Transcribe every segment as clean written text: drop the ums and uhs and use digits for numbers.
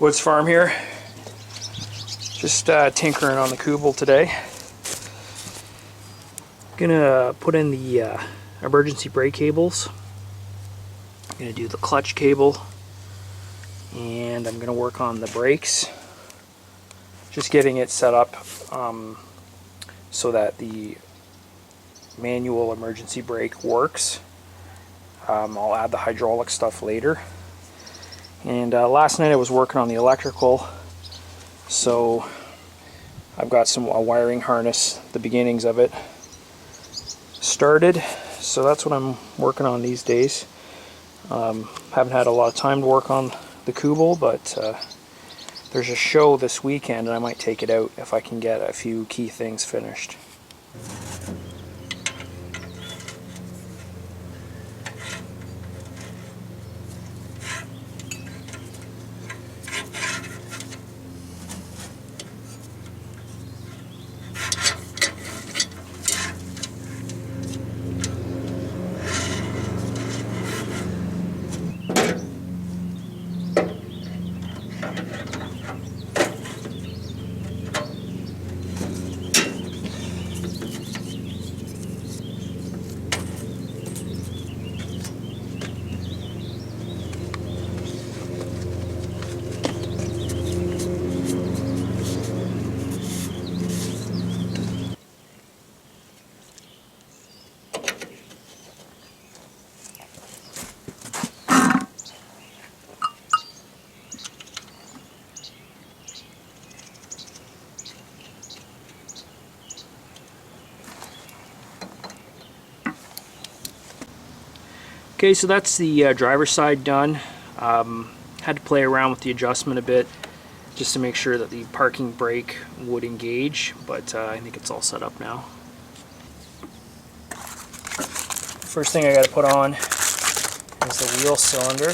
Woods Farm here. Just tinkering on the Kubel today. Gonna put in the emergency brake cables. Gonna do the clutch cable, and I'm gonna work on the brakes. Just getting it set up so that the manual emergency brake works. I'll add the hydraulic stuff later. And last night I was working on the electrical, so I've got a wiring harness, the beginnings of it started, so that's what I'm working on these days. Haven't had a lot of time to work on the Kubel, but there's a show this weekend and I might take it out if I can get a few key things finished. Okay, so that's the driver's side done. Had to play around with the adjustment a bit just to make sure that the parking brake would engage, but I think it's all set up now. First thing I got to put on is the wheel cylinder.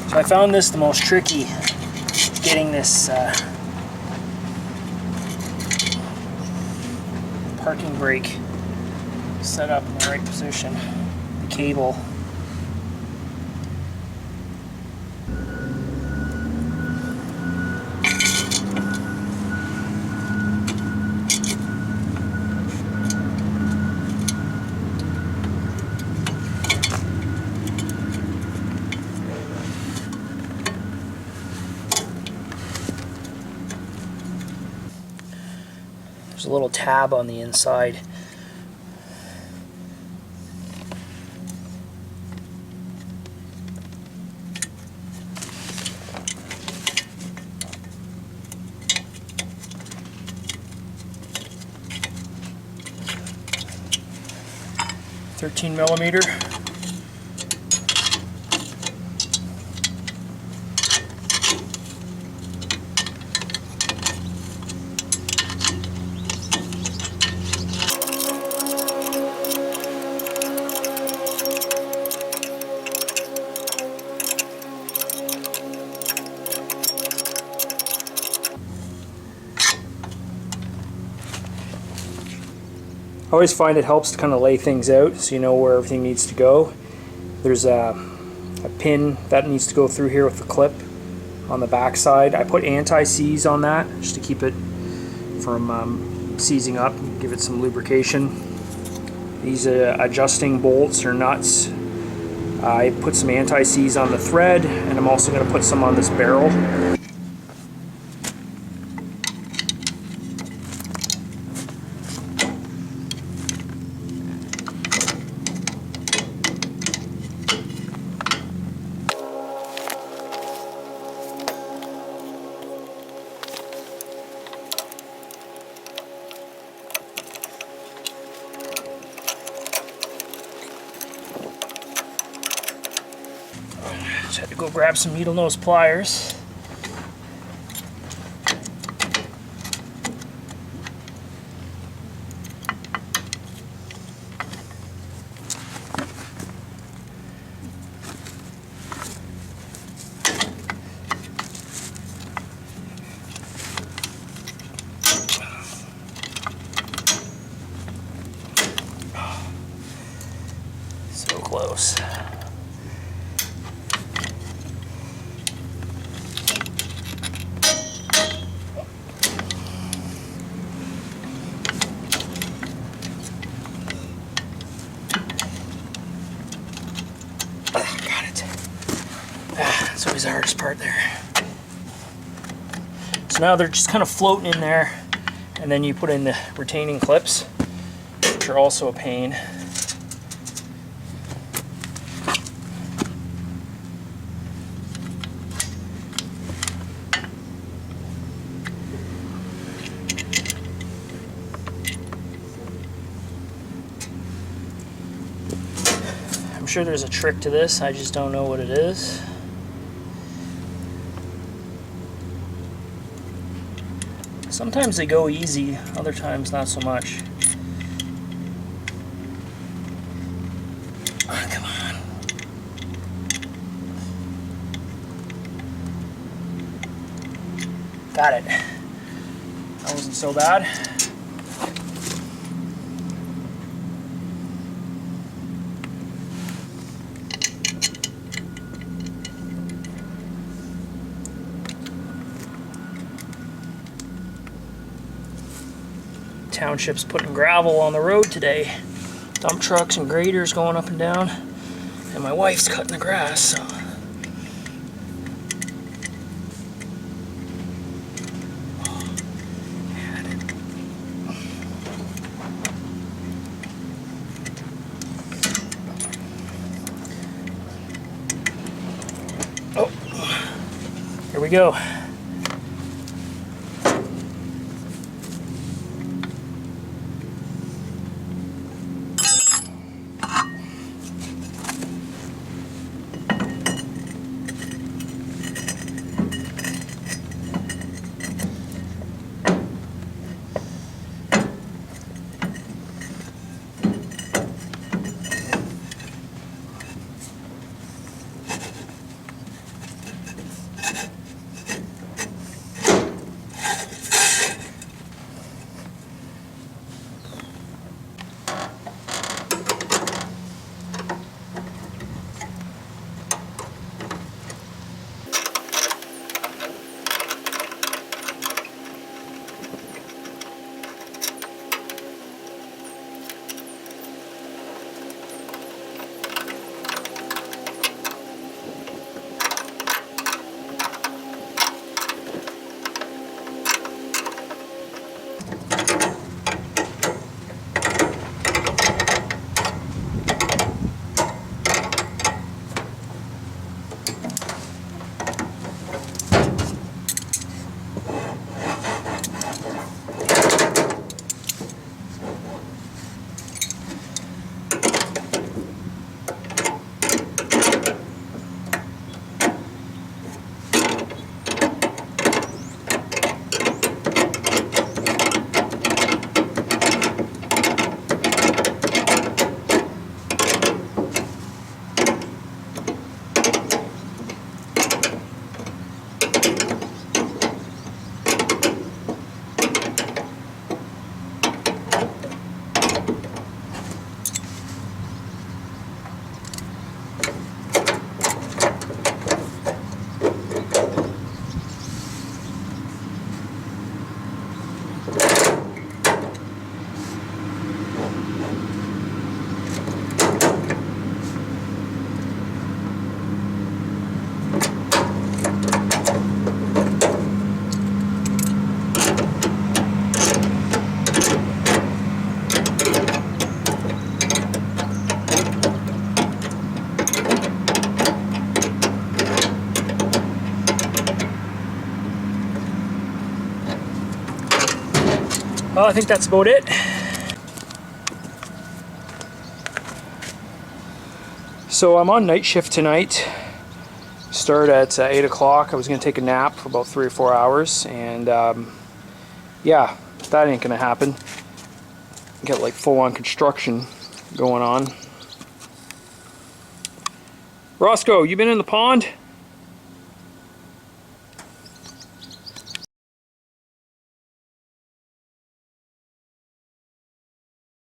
So I found this the most tricky, getting this parking brake set up in the right position. The cable. There's a little tab on the inside. .13mm. I always find it helps to kind of lay things out so you know where everything needs to go. There's a pin that needs to go through here with the clip on the back side. I put anti-seize on that just to keep it from seizing up and give it some lubrication. These adjusting bolts or nuts, I put some anti-seize on the thread, and I'm also going to put some on this barrel. Just had to go grab some needle nose pliers. So close. Got it. That's always the hardest part there. So now they're just kind of floating in there, and then you put in the retaining clips, which are also a pain. I'm sure there's a trick to this, I just don't know what it is. Sometimes they go easy, other times not so much. Oh, come on. Got it. That wasn't so bad. Township's putting gravel on the road today. Dump trucks and graders going up and down, and my wife's cutting the grass, so. Oh, here we go. Well, I think that's about it. So I'm on night shift tonight. Start at 8 o'clock. I was going to take a nap for about 3 or 4 hours, and yeah, that ain't going to happen. Get like full-on construction going on. Roscoe, you been in the pond?